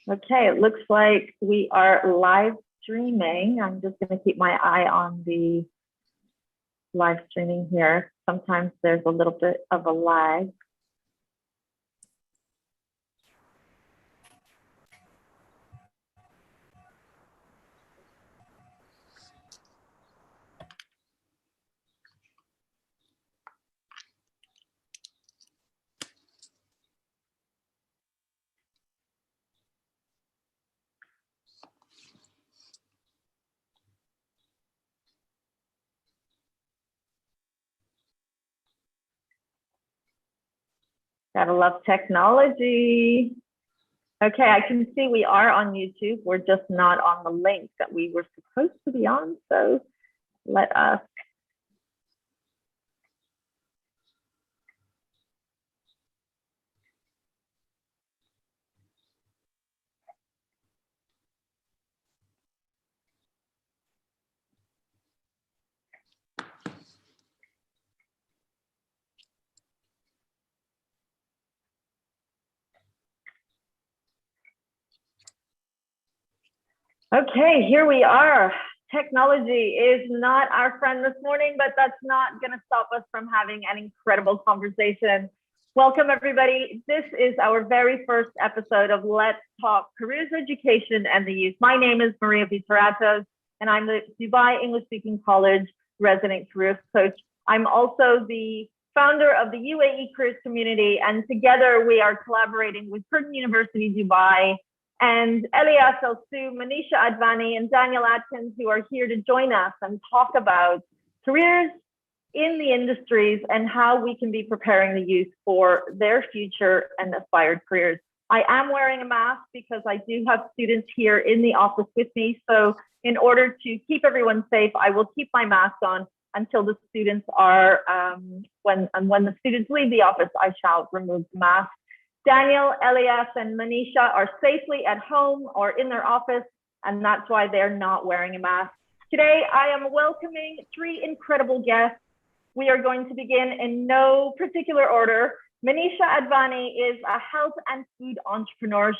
Okay, it looks like we are live streaming. I'm just going to keep my eye on the live streaming here. Sometimes there's a little bit of a lag. Gotta love technology. Okay, I can see we are on YouTube. We're just not on the link that we were supposed to be on. So let us. Okay, here we are. Technology is not our friend this morning, but that's not going to stop us from having an incredible conversation. Welcome, everybody. This is our very first episode of Let's Talk Careers Education and the Youth. My name is Maria Vitoratos, and I'm the Dubai English Speaking College resident careers coach. I'm also the founder of the UAE Careers Community, and together we are collaborating with Curtin University Dubai and Elias El-Sou, Manisha Advani, and Daniel Adkins, who are here to join us and talk about careers in the industries and how we can be preparing the youth for their future and aspired careers. I am wearing a mask because I do have students here in the office with me. So in order to keep everyone safe, I will keep my mask on until the students are, when the students leave the office, I shall remove the mask. Daniel, Elias, and Manisha are safely at home or in their office, and that's why they're not wearing a mask. Today, I am welcoming three incredible guests. We are going to begin in no particular order. Manisha Advani is a health and food entrepreneur.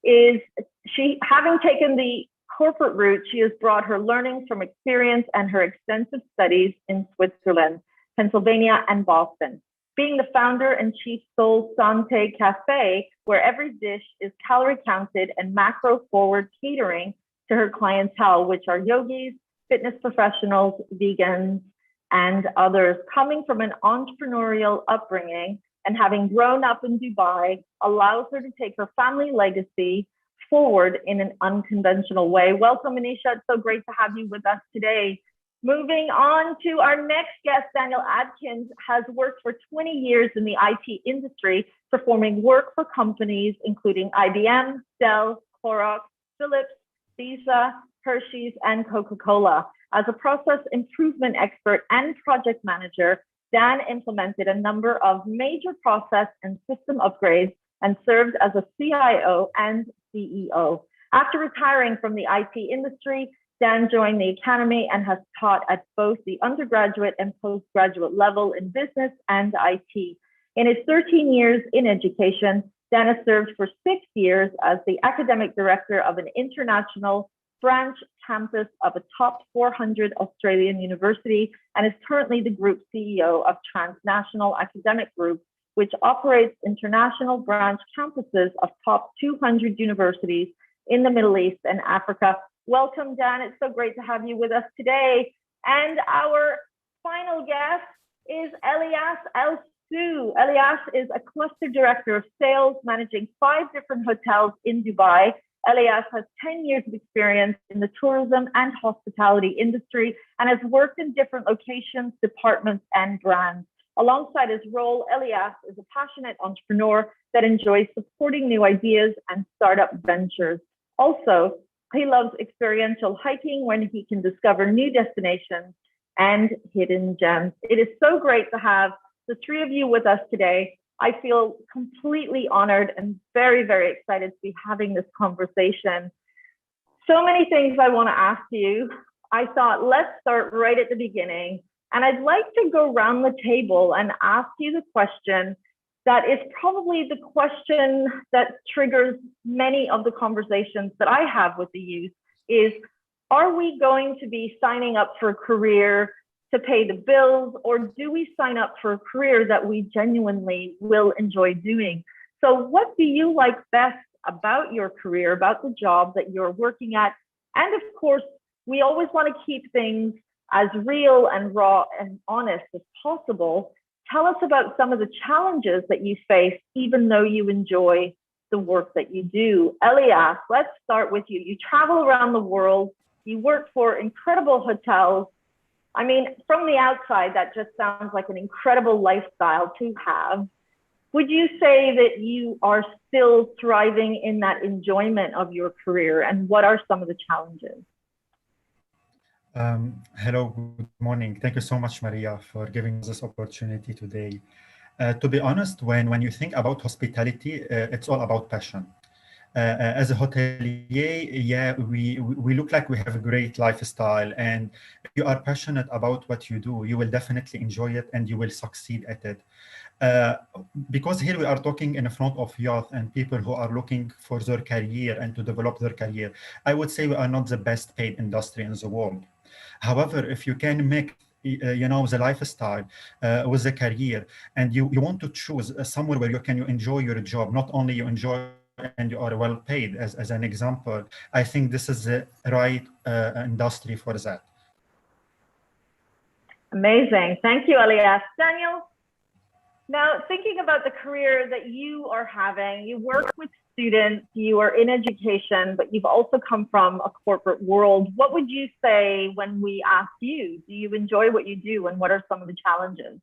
Having taken the corporate route, she has brought her learnings from experience and her extensive studies in Switzerland, Pennsylvania, and Boston. Being the founder and chief Soul Santé Cafe, where every dish is calorie counted and macro forward catering to her clientele, which are yogis, fitness professionals, vegans, and others. Coming from an entrepreneurial upbringing and having grown up in Dubai allows her to take her family legacy forward in an unconventional way. Welcome, Manisha. It's so great to have you with us today. Moving on to our next guest, Daniel Adkins has worked for 20 years in the IT industry, performing work for companies including IBM, Dell, Clorox, Philips, Visa, Hershey's, and Coca-Cola. As a process improvement expert and project manager, Dan implemented a number of major process and system upgrades and served as a CIO and CEO. After retiring from the IT industry, Dan joined the academy and has taught at both the undergraduate and postgraduate level in business and IT. In his 13 years in education, Dan has served for 6 years as the academic director of an international branch campus of a top 400 Australian university and is currently the group CEO of Transnational Academic Group, which operates international branch campuses of top 200 universities in the Middle East and Africa. Welcome, Dan. It's so great to have you with us today. And our final guest is Elias El-Sou. Elias is a cluster director of sales, managing 5 different hotels in Dubai. Elias has 10 years of experience in the tourism and hospitality industry and has worked in different locations, departments, and brands. Alongside his role, Elias is a passionate entrepreneur that enjoys supporting new ideas and startup ventures. Also, he loves experiential hiking when he can discover new destinations and hidden gems. It is so great to have the three of you with us today. I feel completely honored and very, very excited to be having this conversation. So many things I want to ask you. I thought, let's start right at the beginning. And I'd like to go around the table and ask you the question, that is probably the question that triggers many of the conversations that I have with the youth is, are we going to be signing up for a career to pay the bills, or do we sign up for a career that we genuinely will enjoy doing? So what do you like best about your career, about the job that you're working at? And of course, we always want to keep things as real and raw and honest as possible. Tell us about some of the challenges that you face, even though you enjoy the work that you do. Elias, let's start with you. You travel around the world, you work for incredible hotels. I mean, from the outside, that just sounds like an incredible lifestyle to have. Would you say that you are still thriving in that enjoyment of your career? And what are some of the challenges? Hello, good morning. Thank you so much, Maria, for giving us this opportunity today. To be honest, when you think about hospitality, it's all about passion. As a hotelier, yeah, we look like we have a great lifestyle, and if you are passionate about what you do, you will definitely enjoy it and you will succeed at it. Because here we are talking in front of youth and people who are looking for their career and to develop their career. I would say we are not the best paid industry in the world. However, if you can make the lifestyle with the career, and you want to choose somewhere where you enjoy your job, not only you enjoy and you are well paid, as an example, I think this is the right industry for that. Amazing. Thank you, Elias. Daniel, now thinking about the career that you are having, you work with students, you are in education, but you've also come from a corporate world. What would you say when we ask you, do you enjoy what you do, and what are some of the challenges?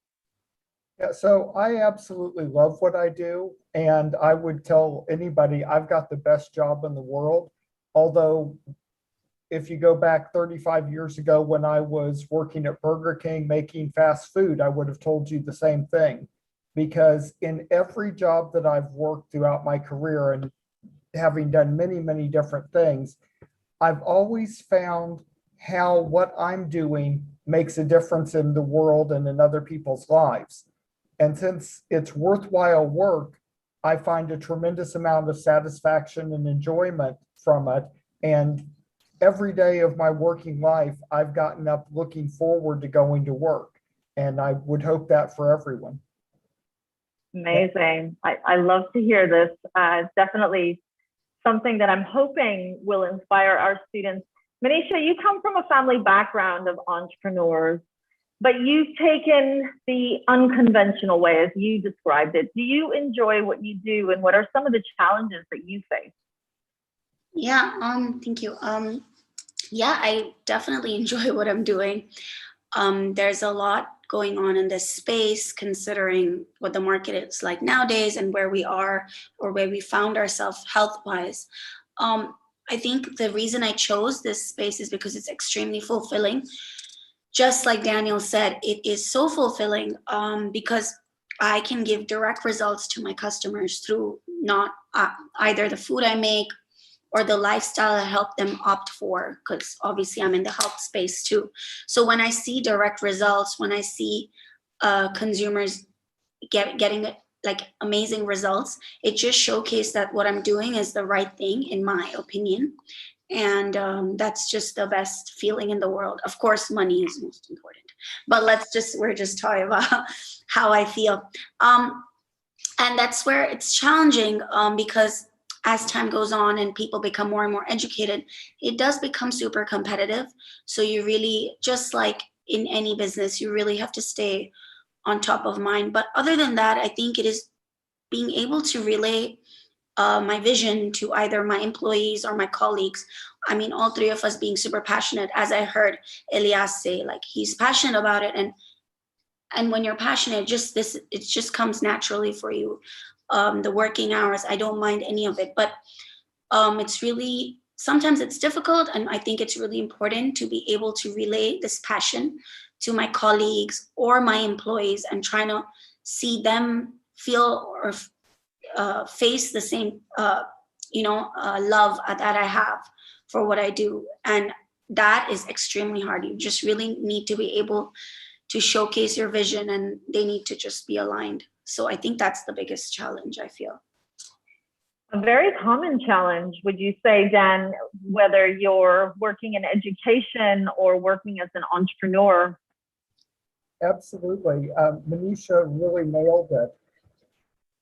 Yeah, so I absolutely love what I do, and I would tell anybody I've got the best job in the world. Although, if you go back 35 years ago when I was working at Burger King making fast food, I would have told you the same thing. Because in every job that I've worked throughout my career, and having done many, many different things, I've always found how what I'm doing makes a difference in the world and in other people's lives. And since it's worthwhile work, I find a tremendous amount of satisfaction and enjoyment from it. And every day of my working life, I've gotten up looking forward to going to work. And I would hope that for everyone. Amazing. I love to hear this. Definitely something that I'm hoping will inspire our students. Manisha, you come from a family background of entrepreneurs, but you've taken the unconventional way, as you described it. Do you enjoy what you do, and what are some of the challenges that you face? Yeah, thank you. Yeah, I definitely enjoy what I'm doing. There's a lot going on in this space, considering what the market is like nowadays and where we are, or where we found ourselves health-wise. I think the reason I chose this space is because it's extremely fulfilling. Just like Daniel said, it is so fulfilling because I can give direct results to my customers through not either the food I make or the lifestyle I help them opt for, because obviously I'm in the health space too. So when I see direct results, when I see consumers getting like amazing results, it just showcases that what I'm doing is the right thing, in my opinion. And that's just the best feeling in the world. Of course, money is most important, but we're just talking about how I feel. And that's where it's challenging because as time goes on and people become more and more educated, it does become super competitive. So you really, just like in any business, you really have to stay on top of mind. But other than that, I think it is being able to relay my vision to either my employees or my colleagues. I mean, all three of us being super passionate, as I heard Elias say, like he's passionate about it. And when you're passionate, it just comes naturally for you. The working hours, I don't mind any of it, but it's really, sometimes it's difficult. And I think it's really important to be able to relay this passion to my colleagues or my employees and trying to see them feel or face the same, love that I have for what I do. And that is extremely hard. You just really need to be able to showcase your vision, and they need to just be aligned. So I think that's the biggest challenge, I feel. A very common challenge, would you say, Dan, whether you're working in education or working as an entrepreneur? Absolutely. Manisha really nailed it.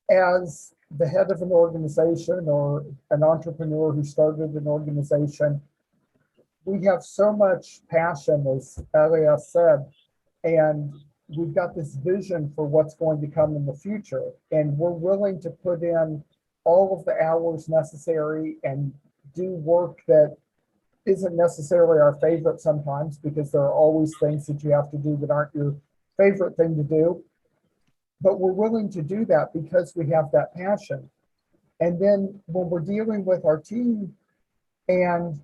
As the head of an organization or an entrepreneur who started an organization, we have so much passion, as Elias said, and we've got this vision for what's going to come in the future. And we're willing to put in all of the hours necessary and do work that isn't necessarily our favorite sometimes, because there are always things that you have to do that aren't your favorite thing to do. But we're willing to do that because we have that passion. And then when we're dealing with our team and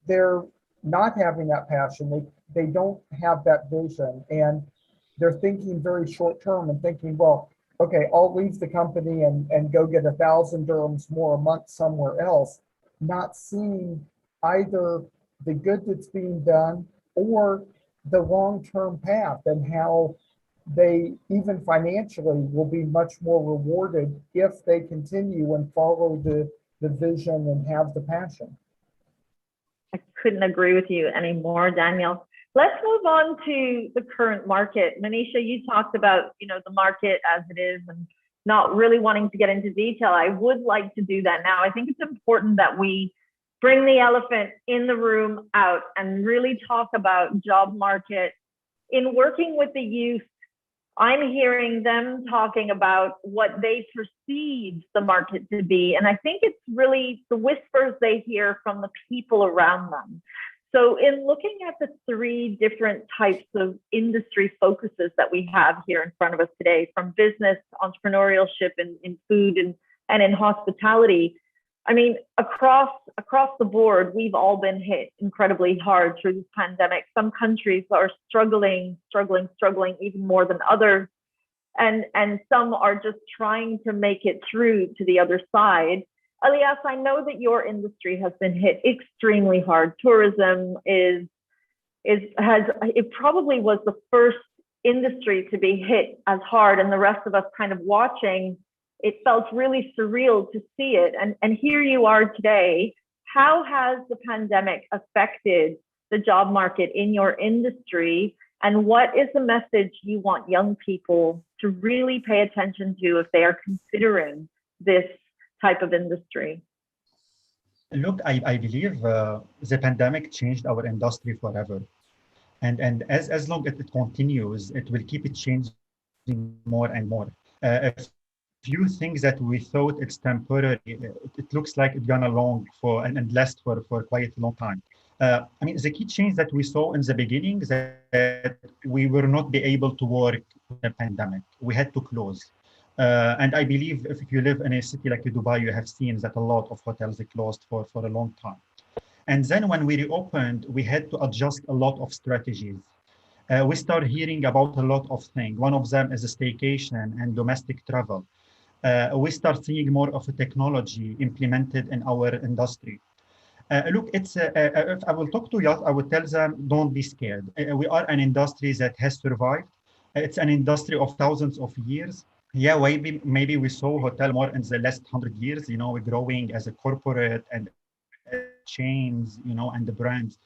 they're not having that passion, they don't have that vision, and they're thinking very short term and thinking, well, okay, I'll leave the company and go get 1,000 dirhams more a month somewhere else, not seeing either the good that's being done or the long-term path, and how they, even financially, will be much more rewarded if they continue and follow the vision and have the passion. I couldn't agree with you anymore, Daniel. Let's move on to the current market. Manisha, you talked about, the market as it is and not really wanting to get into detail. I would like to do that now. I think it's important that we bring the elephant in the room out and really talk about job market. In working with the youth, I'm hearing them talking about what they perceive the market to be. And I think it's really the whispers they hear from the people around them. So in looking at the three different types of industry focuses that we have here in front of us today, from business, entrepreneurship, in food and in hospitality, I mean, across the board, we've all been hit incredibly hard through this pandemic. Some countries are struggling even more than others. And some are just trying to make it through to the other side. Elias, I know that your industry has been hit extremely hard. Tourism it probably was the first industry to be hit as hard, and the rest of us kind of watching. It felt really surreal to see it. And here you are today. How has the pandemic affected the job market in your industry? And what is the message you want young people to really pay attention to if they are considering this type of industry? Look, I believe the pandemic changed our industry forever. And as long as it continues, it will keep it changing more and more. If few things that we thought it's temporary, it looks like it's gonna long for and last for quite a long time. I mean, the key change that we saw in the beginning is that we were not be able to work with the pandemic. We had to close. And I believe if you live in a city like Dubai, you have seen that a lot of hotels are closed for a long time. And then when we reopened, we had to adjust a lot of strategies. We started hearing about a lot of things. One of them is a staycation and domestic travel. We start seeing more of a technology implemented in our industry. Look, it's if I will talk to youth, I would tell them, don't be scared. We are an industry that has survived. It's an industry of thousands of years. Yeah, maybe we saw hotel more in the last 100 years, we're growing as a corporate and chains, and the brands.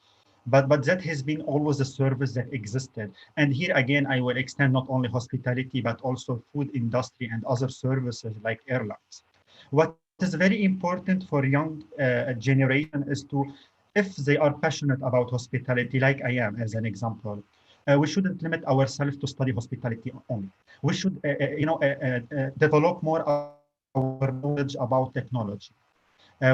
But that has been always a service that existed. And here again, I will extend not only hospitality, but also food industry and other services like airlines. What is very important for young generation is to, if they are passionate about hospitality, like I am as an example, we shouldn't limit ourselves to study hospitality only. We should, develop more our knowledge about technology.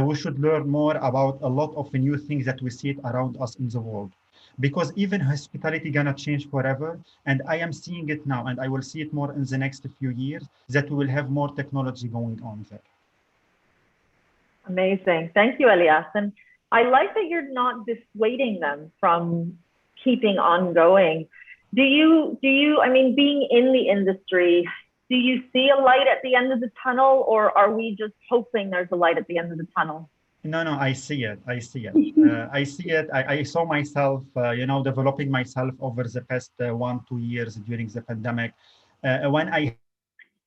We should learn more about a lot of new things that we see it around us in the world, because even hospitality gonna change forever. And I am seeing it now, and I will see it more in the next few years, that we will have more technology going on there. Amazing. Thank you, Elias. And I like that you're not dissuading them from keeping on going. Do you, I mean, being in the industry, do you see a light at the end of the tunnel, or are we just hoping there's a light at the end of the tunnel? No, no, I see it. I see it. I see it. I saw myself, developing myself over the past 1, 2 years during the pandemic. When I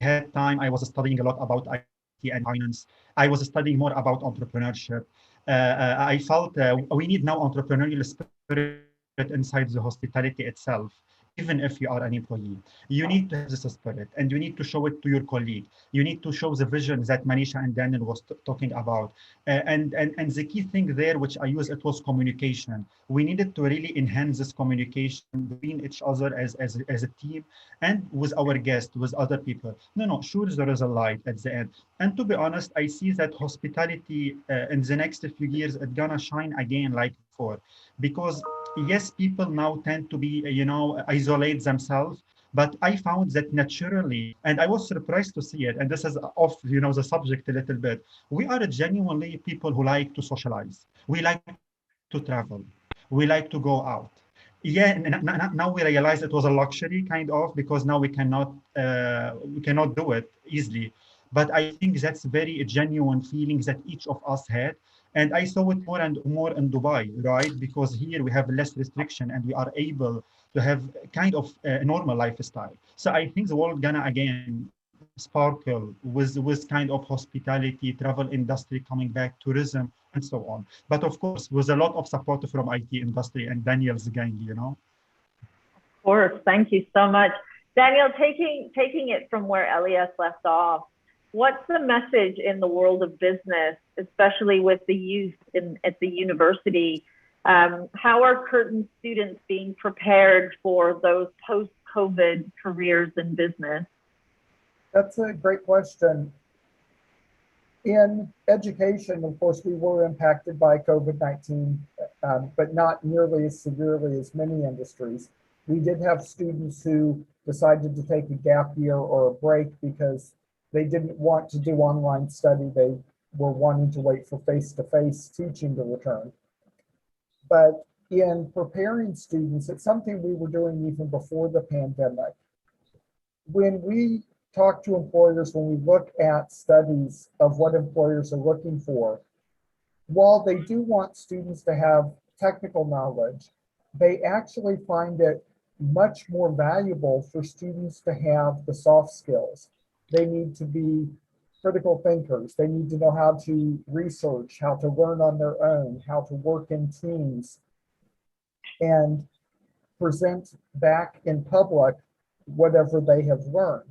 had time, I was studying a lot about IT and finance. I was studying more about entrepreneurship. I felt we need now entrepreneurial spirit inside the hospitality itself. Even if you are an employee, you need to have this spirit and you need to show it to your colleague. You need to show the vision that Manisha and Daniel was talking about. And the key thing there, which I use, it was communication. We needed to really enhance this communication between each other as a team and with our guests, with other people. No, no, sure, there is a light at the end. And to be honest, I see that hospitality in the next few years, it's gonna shine again like before. Because yes, people now tend to be, isolate themselves. But I found that naturally, and I was surprised to see it, and this is off, the subject a little bit. We are genuinely people who like to socialize. We like to travel. We like to go out. Yeah, now we realize it was a luxury kind of because now we cannot do it easily. But I think that's very genuine feelings that each of us had, and I saw it more and more in Dubai, right? Because here we have less restriction and we are able to have kind of a normal lifestyle. So I think the world gonna again sparkle with kind of hospitality, travel industry coming back, tourism, and so on. But of course, with a lot of support from IT industry and Daniel's gang. Of course, thank you so much. Daniel, taking it from where Elias left off, what's the message in the world of business, especially with the youth at the university? How are Curtin students being prepared for those post-COVID careers in business? That's a great question. In education, of course, we were impacted by COVID-19, but not nearly as severely as many industries. We did have students who decided to take a gap year or a break because they didn't want to do online study. They were wanting to wait for face-to-face teaching to return. But in preparing students, it's something we were doing even before the pandemic. When we talk to employers, when we look at studies of what employers are looking for, while they do want students to have technical knowledge, they actually find it much more valuable for students to have the soft skills. They need to be critical thinkers. They need to know how to research, how to learn on their own, how to work in teams, and present back in public whatever they have learned.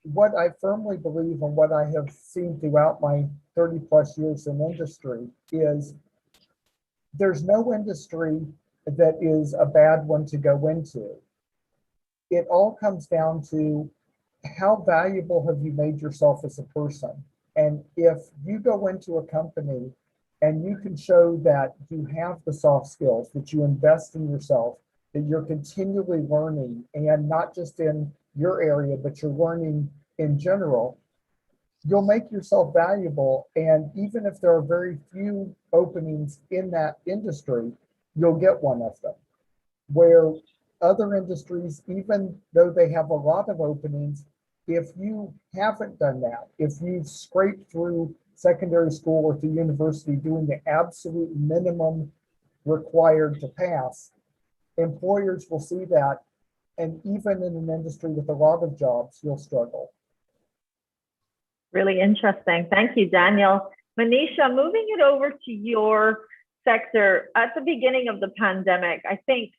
What I firmly believe and what I have seen throughout my 30 plus years in industry is there's no industry that is a bad one to go into. It all comes down to how valuable have you made yourself as a person? And if you go into a company and you can show that you have the soft skills, that you invest in yourself, that you're continually learning, and not just in your area, but you're learning in general, you'll make yourself valuable. And even if there are very few openings in that industry, you'll get one of them. Where other industries, even though they have a lot of openings, if you haven't done that, if you've scraped through secondary school or to university doing the absolute minimum required to pass, employers will see that. And even in an industry with a lot of jobs, you'll struggle. Really interesting. Thank you, Daniel. Manisha, moving it over to your sector, at the beginning of the pandemic, I think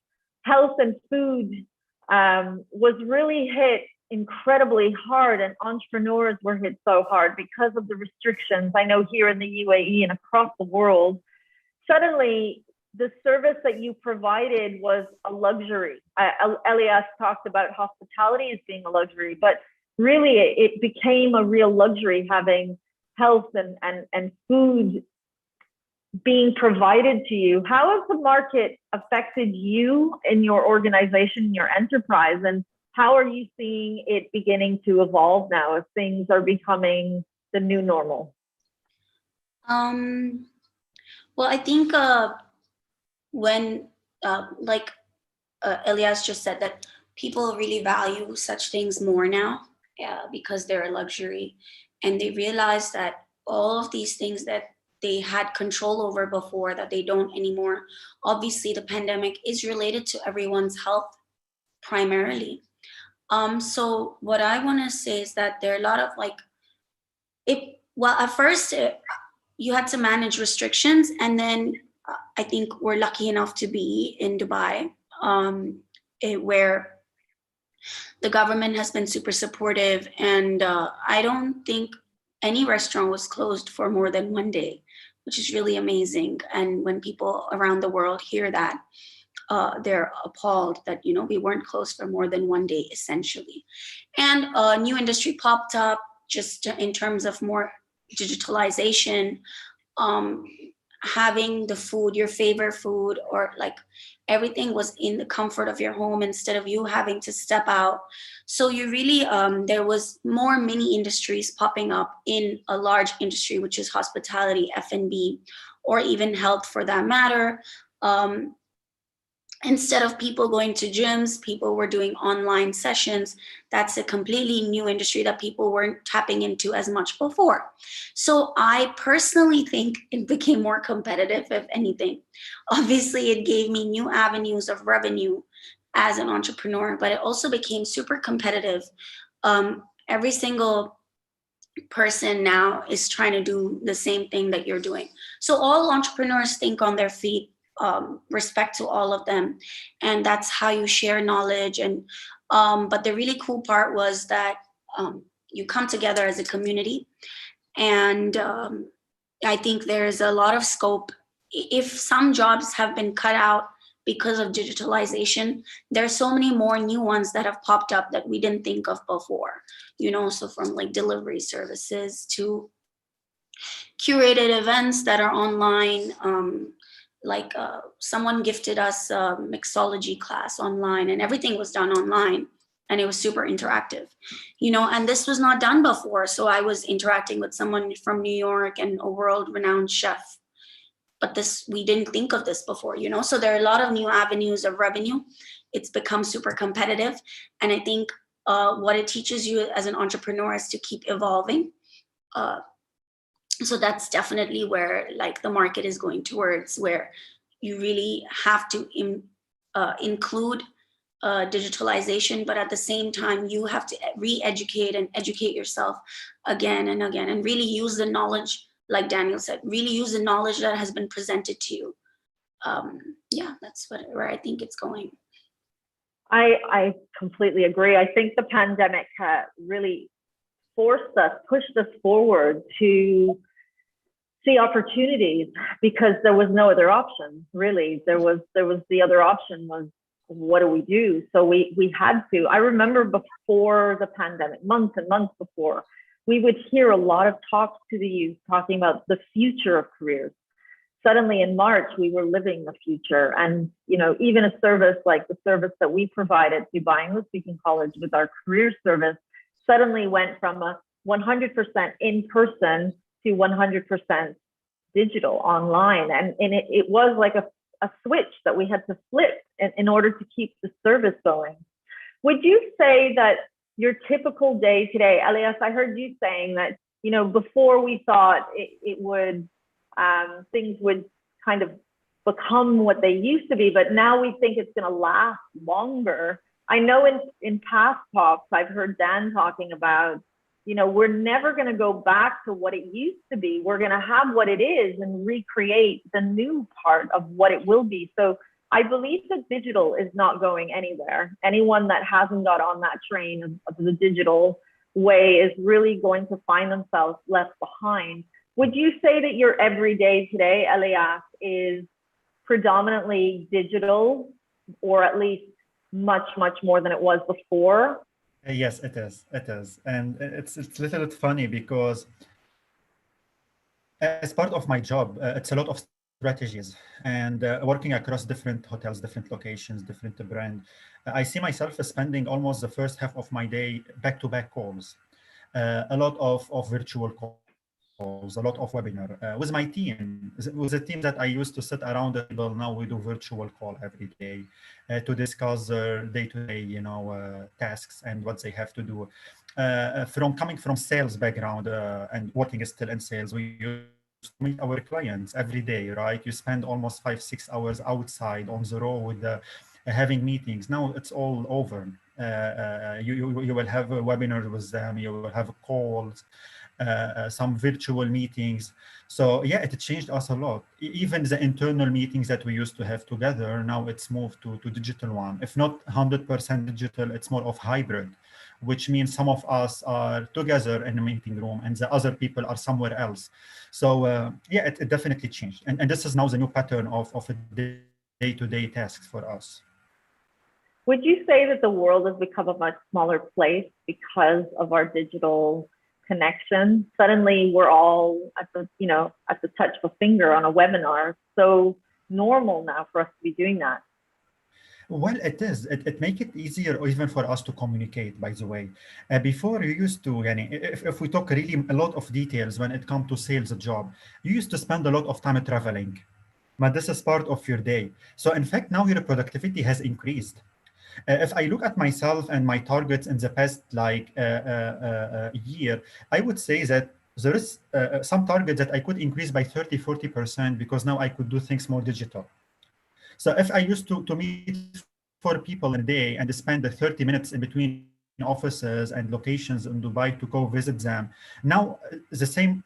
health and food was really hit incredibly hard, and entrepreneurs were hit so hard because of the restrictions. I know here in the UAE and across the world, suddenly the service that you provided was a luxury. Elias talked about hospitality as being a luxury, but really it became a real luxury having health and food being provided to you. How has the market affected you in your organization, your enterprise, and how are you seeing it beginning to evolve now as things are becoming the new normal? Well, I think when, Elias just said, that people really value such things more now because they're a luxury, and they realize that all of these things that they had control over before that they don't anymore. Obviously, the pandemic is related to everyone's health primarily. So what I want to say is that there are a lot of like, well, at first you had to manage restrictions, and then I think we're lucky enough to be in Dubai, where the government has been super supportive, and I don't think any restaurant was closed for more than one day, which is really amazing. And when people around the world hear that, they're appalled that, you know, we weren't closed for more than one day, essentially. And a new industry popped up just in terms of more digitalization, having the food, your favorite food, or like everything was in the comfort of your home instead of you having to step out. So you really, there was more mini industries popping up in a large industry, which is hospitality, F&B, or even health for that matter. Instead of people going to gyms, people were doing online sessions. That's a completely new industry that people weren't tapping into as much before. So I personally think it became more competitive, if anything. Obviously, it gave me new avenues of revenue as an entrepreneur, but it also became super competitive. Every single person now is trying to do the same thing that you're doing. So all entrepreneurs think on their feet. Respect to all of them, and that's how you share knowledge. And but the really cool part was that you come together as a community, and I think there's a lot of scope. If some jobs have been cut out because of digitalization, there's so many more new ones that have popped up that we didn't think of before, you know. So from like delivery services to curated events that are online, like someone gifted us a mixology class online, and everything was done online, and it was super interactive, you know, and this was not done before. So I was interacting with someone from New York and a world-renowned chef, but this, we didn't think of this before, you know. So there are a lot of new avenues of revenue. It's become super competitive, and I think what it teaches you as an entrepreneur is to keep evolving. So that's definitely where like the market is going towards, where you really have to include digitalization, but at the same time you have to re-educate and educate yourself again and again, and really use the knowledge, like Daniel said, really use the knowledge that has been presented to you. Yeah, that's where I think it's going. I completely agree. I think the pandemic really pushed us forward to see opportunities, because there was no other option, really. There was the other option was, what do we do? So we had to. I remember before the pandemic, months and months before, we would hear a lot of talks to the youth talking about the future of careers. Suddenly in March, we were living the future. And, you know, even a service like the service that we provide at Dubai English Speaking College with our career service suddenly went from a 100% in person to 100% digital online. And it was like a switch that we had to flip in order to keep the service going. Would you say that your typical day today, Elias, I heard you saying that, you know, before we thought it would, things would kind of become what they used to be, but now we think it's going to last longer. I know in past talks, I've heard Dan talking about, you know, we're never going to go back to what it used to be. We're going to have what it is and recreate the new part of what it will be. So I believe that digital is not going anywhere. Anyone that hasn't got on that train of the digital way is really going to find themselves left behind. Would you say that your everyday today, Elias, is predominantly digital, or at least much, much more than it was before? Yes, it is. It is. And it's a little bit funny because as part of my job, it's a lot of strategies and working across different hotels, different locations, different brand. I see myself spending almost the first half of my day back-to-back calls, a lot of virtual calls, a lot of webinar with my team, with the team that I used to sit around the table. Now we do virtual call every day to discuss day-to-day, you know, tasks and what they have to do. Coming from sales background and working still in sales, we to meet our clients every day, right? You spend almost 5-6 hours outside on the road having meetings. Now it's all over. You will have a webinar with them, you will have calls, some virtual meetings. So yeah, it changed us a lot. Even the internal meetings that we used to have together, now it's moved to digital one. If not 100% digital, it's more of hybrid, which means some of us are together in a meeting room and the other people are somewhere else. So yeah, it definitely changed. And this is now the new pattern of a day-to-day tasks for us. Would you say that the world has become a much smaller place because of our digital connection? Suddenly we're all at the touch of a finger on a webinar. So normal now for us to be doing that. Well, it is. It make it easier even for us to communicate, by the way. Before you used to, yani, if we talk really a lot of details when it comes to sales job, you used to spend a lot of time traveling, but this is part of your day. So in fact, now your productivity has increased. If I look at myself and my targets in the past year, I would say that there is some targets that I could increase by 30-40% because now I could do things more digital. So if I used to meet 4 people in a day and spend the 30 minutes in between offices and locations in Dubai to go visit them, now the same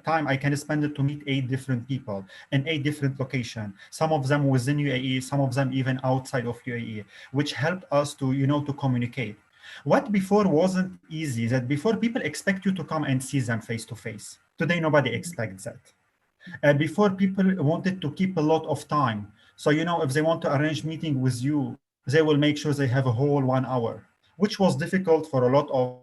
time I can spend it to meet 8 different people in 8 different locations, some of them within UAE, some of them even outside of UAE, which helped us to, to communicate. What before wasn't easy, that before people expect you to come and see them face to face. Today, nobody expects that. Before people wanted to keep a lot of time. So, if they want to arrange meeting with you, they will make sure they have a whole 1 hour, which was difficult for a lot of,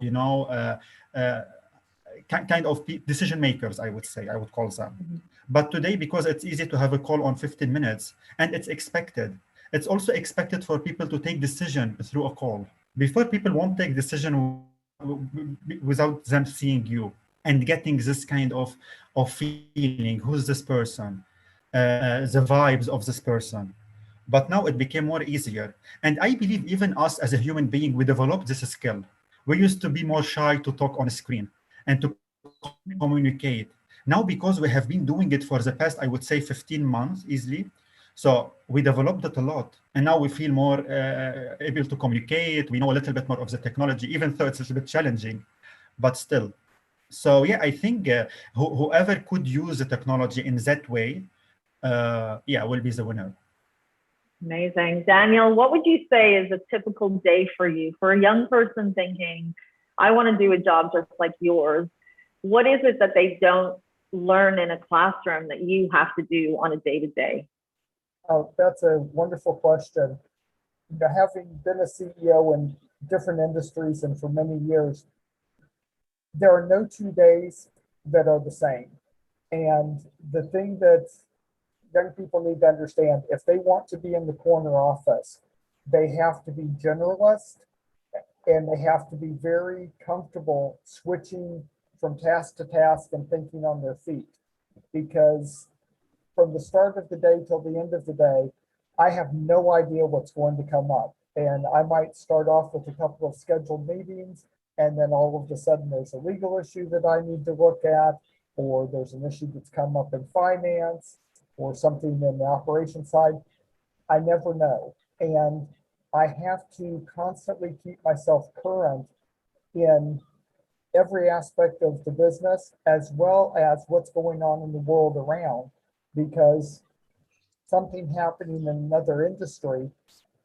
kind of decision makers, I would call them. Mm-hmm. But today, because it's easy to have a call on 15 minutes and it's expected, it's also expected for people to take decision through a call. Before, people won't take decision without them seeing you and getting this kind of feeling, who's this person, the vibes of this person. But now it became more easier. And I believe even us as a human being, we developed this skill. We used to be more shy to talk on a screen and to communicate. Now, because we have been doing it for the past, I would say 15 months easily, so we developed it a lot. And now we feel more able to communicate. We know a little bit more of the technology, even though it's a little bit challenging, but still. So yeah, I think whoever could use the technology in that way, will be the winner. Amazing. Daniel, what would you say is a typical day for you? For a young person thinking, I want to do a job just like yours, what is it that they don't learn in a classroom that you have to do on a day-to-day? Oh, that's a wonderful question. Having been a CEO in different industries and for many years, there are no 2 days that are the same. And the thing that young people need to understand, if they want to be in the corner office, they have to be generalist and they have to be very comfortable switching from task to task and thinking on their feet. Because from the start of the day till the end of the day, I have no idea what's going to come up. And I might start off with a couple of scheduled meetings, and then all of a sudden there's a legal issue that I need to look at, or there's an issue that's come up in finance, or something in the operation side. I never know. And I have to constantly keep myself current in every aspect of the business, as well as what's going on in the world around, because something happening in another industry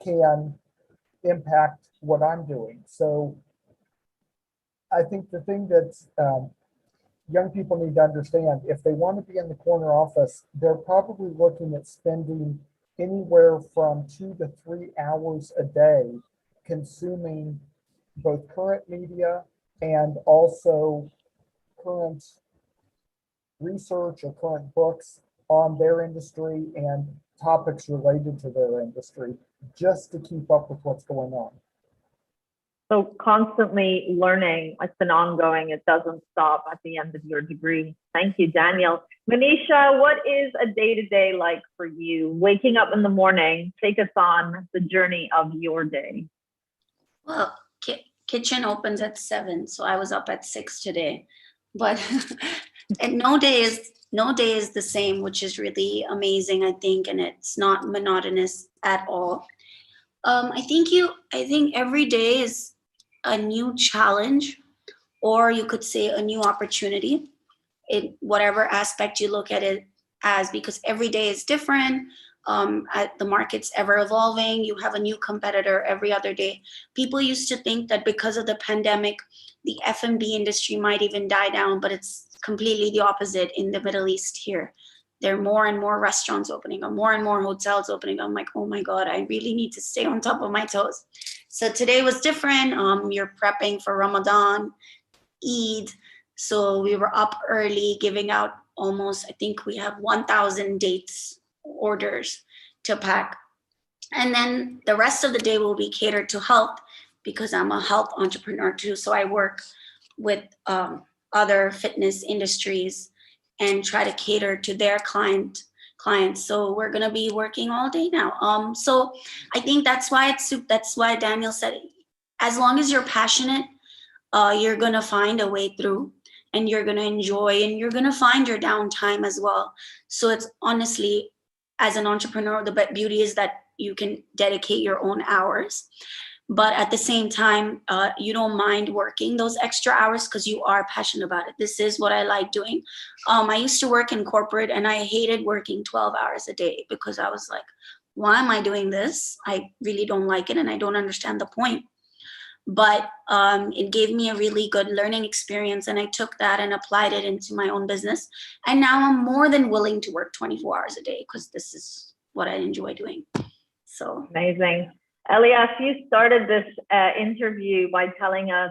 can impact what I'm doing. So I think the thing that young people need to understand, if they want to be in the corner office, they're probably looking at spending anywhere from 2 to 3 hours a day consuming both current media and also current research or current books on their industry and topics related to their industry, just to keep up with what's going on. So constantly learning, it's an ongoing, it doesn't stop at the end of your degree. Thank you, Daniel. Manisha, what is a day-to-day like for you? Waking up in the morning, take us on the journey of your day. Well, kitchen opens at 7, so I was up at 6 today. But and no day is No day is the same, which is really amazing, I think, and it's not monotonous at all. I think every day is a new challenge, or you could say a new opportunity in whatever aspect you look at it as, because every day is different. The market's ever evolving. You have a new competitor every other day. People used to think that because of the pandemic, the F&B industry might even die down, but it's completely the opposite in the Middle East here. There are more and more restaurants opening up, more and more hotels opening up. I'm like, oh my God, I really need to stay on top of my toes. So today was different. You're prepping for Ramadan, Eid. So we were up early giving out almost, I think we have 1,000 dates orders to pack. And then the rest of the day will be catered to health, because I'm a health entrepreneur too. So I work with other fitness industries and try to cater to their clients. So we're gonna be working all day now. So I think that's why Daniel said, as long as you're passionate, you're gonna find a way through, and you're gonna enjoy, and you're gonna find your downtime as well. So it's honestly, as an entrepreneur, the beauty is that you can dedicate your own hours, but at the same time, you don't mind working those extra hours because you are passionate about it. This is what I like doing. I used to work in corporate, and I hated working 12 hours a day because I was like, why am I doing this? I really don't like it, and I don't understand the point. But it gave me a really good learning experience, and I took that and applied it into my own business. And now I'm more than willing to work 24 hours a day because this is what I enjoy doing. So amazing. Elias, you started this interview by telling us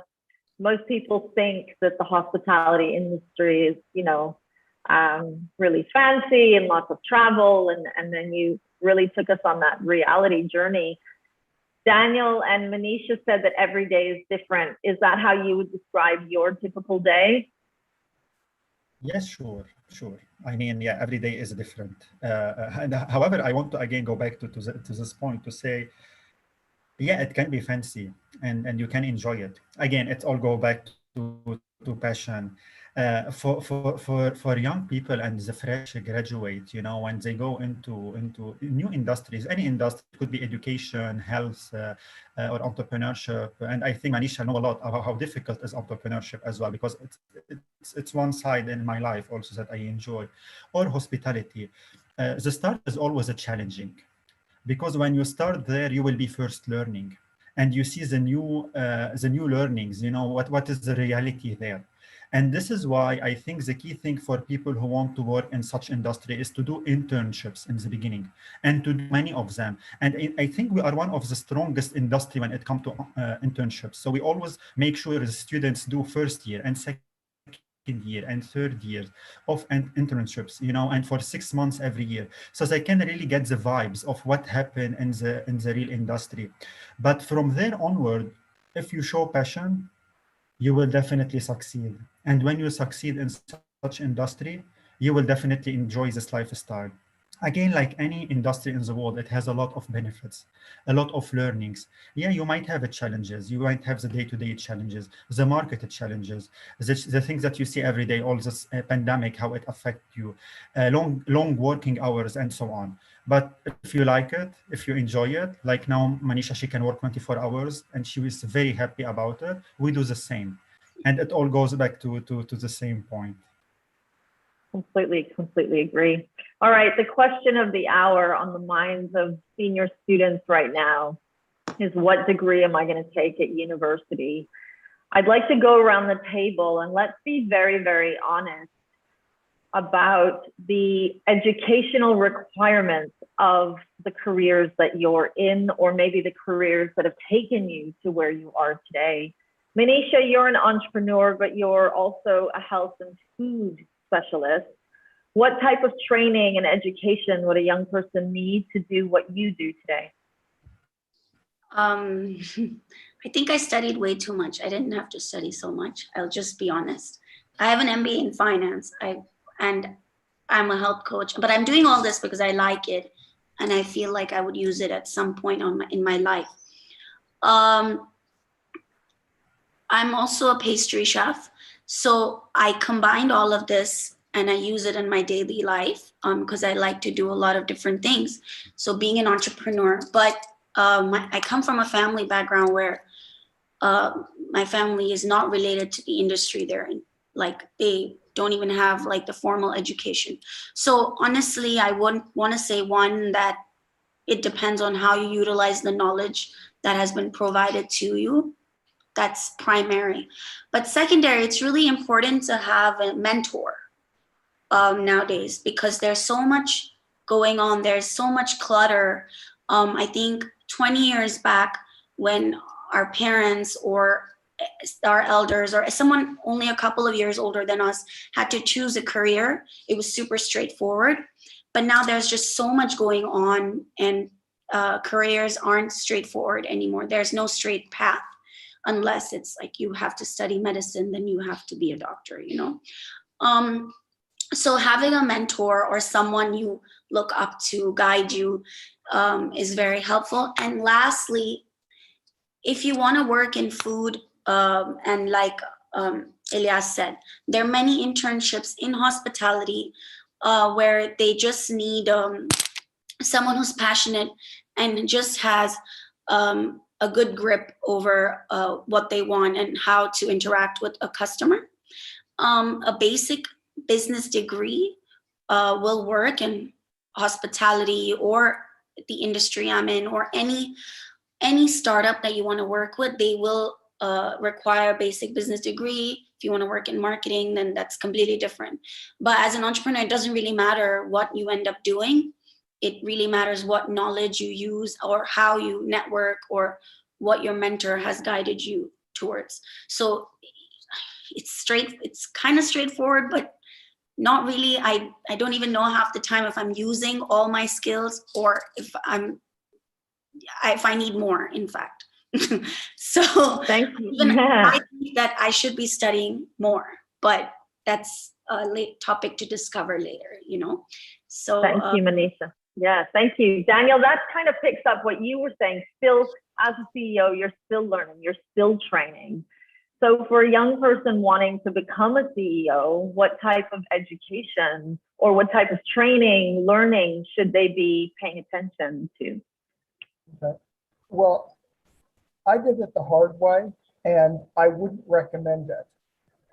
most people think that the hospitality industry is, really fancy and lots of travel. And then you really took us on that reality journey. Daniel and Manisha said that every day is different. Is that how you would describe your typical day? Yes, sure. I mean, yeah, every day is different. However, I want to again go back to this point to say, yeah, it can be fancy and you can enjoy it. Again, it all go back to passion. For young people and the fresh graduate, when they go into new industries, any industry, it could be education, health, or entrepreneurship. And I think Manisha know a lot about how difficult is entrepreneurship as well, because it's one side in my life also that I enjoy, or hospitality. The start is always a challenging, because when you start there, you will be first learning, and you see the new learnings. What is the reality there. And this is why I think the key thing for people who want to work in such industry is to do internships in the beginning, and to do many of them. And I think we are one of the strongest industry when it comes to internships. So we always make sure the students do first year and second year and third year of internships, and for 6 months every year, so they can really get the vibes of what happened in the real industry. But from there onward, if you show passion, you will definitely succeed. And when you succeed in such industry, you will definitely enjoy this lifestyle. Again, like any industry in the world, it has a lot of benefits, a lot of learnings. Yeah, you might have challenges. You might have the day-to-day challenges, the market challenges, the things that you see every day, all this pandemic, how it affects you, long working hours, and so on. But if you like it, if you enjoy it, like now, Manisha, she can work 24 hours, and she was very happy about it. We do the same. And it all goes back to the same point. Completely agree. All right, the question of the hour on the minds of senior students right now is, what degree am I going to take at university? I'd like to go around the table, and let's be very, very honest about the educational requirements of the careers that you're in, or maybe the careers that have taken you to where you are today. Manisha, you're an entrepreneur, but you're also a health and food specialist. What type of training and education would a young person need to do what you do today? I think I studied way too much. I didn't have to study so much. I'll just be honest. I have an MBA in finance, and I'm a health coach, but I'm doing all this because I like it, and I feel like I would use it at some point in my life. I'm also a pastry chef. So I combined all of this, and I use it in my daily life because I like to do a lot of different things. So being an entrepreneur, but I come from a family background where my family is not related to the industry they're in. Like they don't even have like the formal education. So honestly, I wouldn't want to say one that it depends on how you utilize the knowledge that has been provided to you. That's primary. But secondary, it's really important to have a mentor nowadays because there's so much going on. There's so much clutter. I think 20 years back when our parents or our elders or someone only a couple of years older than us had to choose a career, it was super straightforward. But now there's just so much going on, and careers aren't straightforward anymore. There's no straight path unless it's like you have to study medicine, then you have to be a doctor, you know? So having a mentor or someone you look up to guide you is very helpful. And lastly, if you want to work in food, and like Elias said, there are many internships in hospitality where they just need someone who's passionate and just has a good grip over what they want and how to interact with a customer. A basic business degree will work in hospitality or the industry I'm in, or any startup that you want to work with. They will require a basic business degree. If you want to work in marketing, then that's completely different. But as an entrepreneur, it doesn't really matter what you end up doing. It really matters what knowledge you use or how you network or what your mentor has guided you towards. So it's kind of straightforward, but not really. I don't even know half the time if I'm using all my skills or if I need more, in fact. So Thank you. even I think that I should be studying more, but that's a late topic to discover later, you know? So thank you, Manisha. Yeah, thank you. Daniel, that kind of picks up what you were saying. Still, as a CEO, you're still learning, you're still training. So for a young person wanting to become a CEO, what type of education or what type of training, learning should they be paying attention to? Okay. Well, I did it the hard way, and I wouldn't recommend it.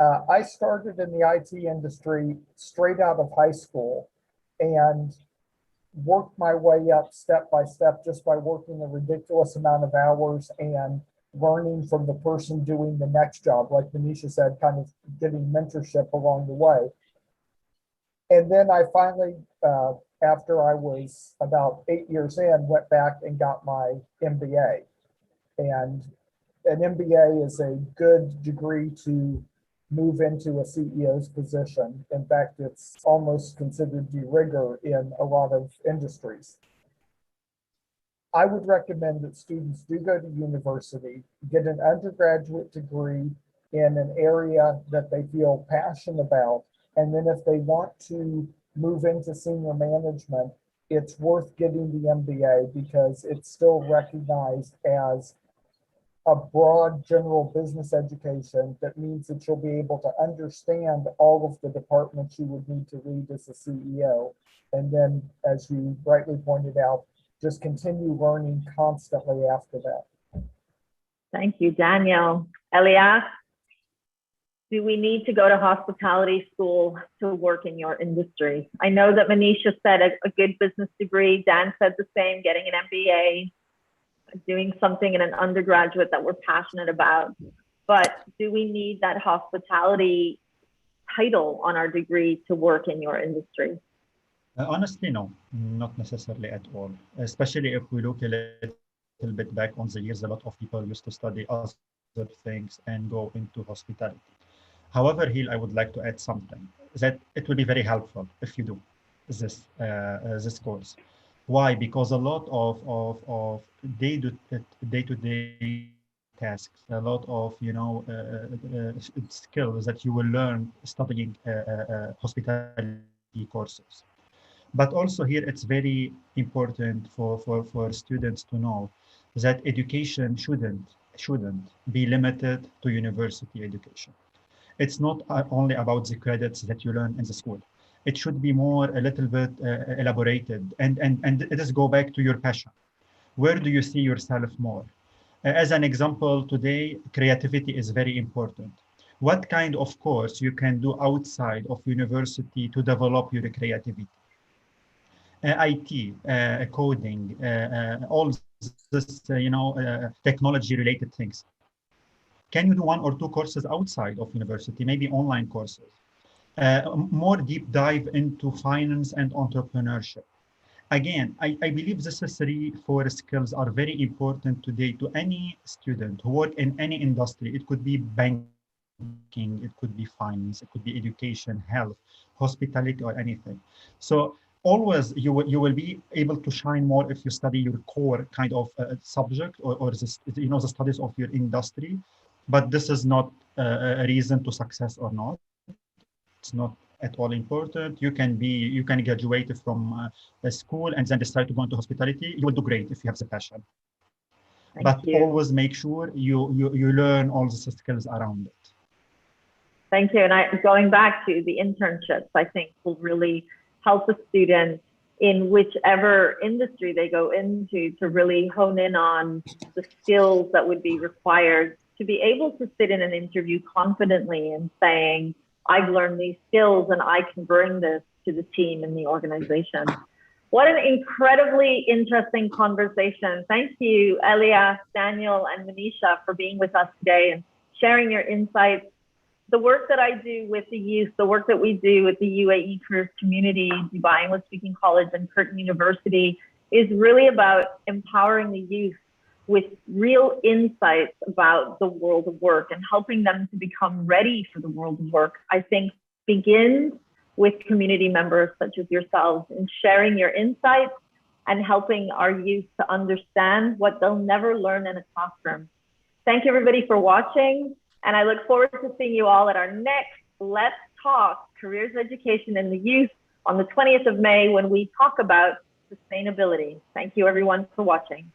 I started in the IT industry straight out of high school and worked my way up step by step just by working a ridiculous amount of hours and learning from the person doing the next job, like Manisha said, kind of getting mentorship along the way. And then I finally, after I was about 8 years in, went back and got my MBA. And an MBA is a good degree to move into a CEO's position. In fact, it's almost considered de rigueur in a lot of industries. I would recommend that students do go to university, get an undergraduate degree in an area that they feel passionate about. And then if they want to move into senior management, it's worth getting the MBA because it's still recognized as a broad general business education that means that you'll be able to understand all of the departments you would need to lead as a CEO. And then, as you rightly pointed out, just continue learning constantly after that. Thank you, Daniel. Elias, do we need to go to hospitality school to work in your industry? I know that Manisha said a good business degree. Dan said the same, getting an MBA, doing something in an undergraduate that we're passionate about. But do we need that hospitality title on our degree to work in your industry? Honestly, no, not necessarily at all. Especially if we look a little bit back on the years, a lot of people used to study other things and go into hospitality. However, here I would like to add something that it will be very helpful if you do this course. Why? Because a lot of day-to-day tasks, a lot of skills that you will learn studying hospitality courses. But also here, it's very important for students to know that education shouldn't be limited to university education. It's not only about the credits that you learn in the school. It should be more a little bit elaborated, and it is go back to your passion. Where do you see yourself more? As an example, today, creativity is very important. What kind of course you can do outside of university to develop your creativity? IT, coding, all this, technology-related things. Can you do 1 or 2 courses outside of university, maybe online courses? More deep dive into finance and entrepreneurship. Again, I believe these 3-4 skills are very important today to any student who work in any industry. It could be banking, it could be finance, it could be education, health, hospitality, or anything. So always you will be able to shine more if you study your core kind of subject or the studies of your industry. But this is not a reason to success or not. It's not at all important. You can graduate from a school and then decide to go into hospitality. You will do great if you have the passion. But always make sure you learn all the skills around it. Thank you. And going back to the internships, I think will really help the students in whichever industry they go into to really hone in on the skills that would be required to be able to sit in an interview confidently and saying, I've learned these skills and I can bring this to the team and the organization. What an incredibly interesting conversation. Thank you, Elias, Daniel, and Manisha for being with us today and sharing your insights. The work that I do with the youth, the work that we do with the UAE Careers Community, Dubai English Speaking College, and Curtin University is really about empowering the youth with real insights about the world of work and helping them to become ready for the world of work. I think begins with community members such as yourselves in sharing your insights and helping our youth to understand what they'll never learn in a classroom. Thank you everybody for watching, and I look forward to seeing you all at our next Let's Talk Careers Education in the Youth on the 20th of May when we talk about sustainability. Thank you everyone for watching.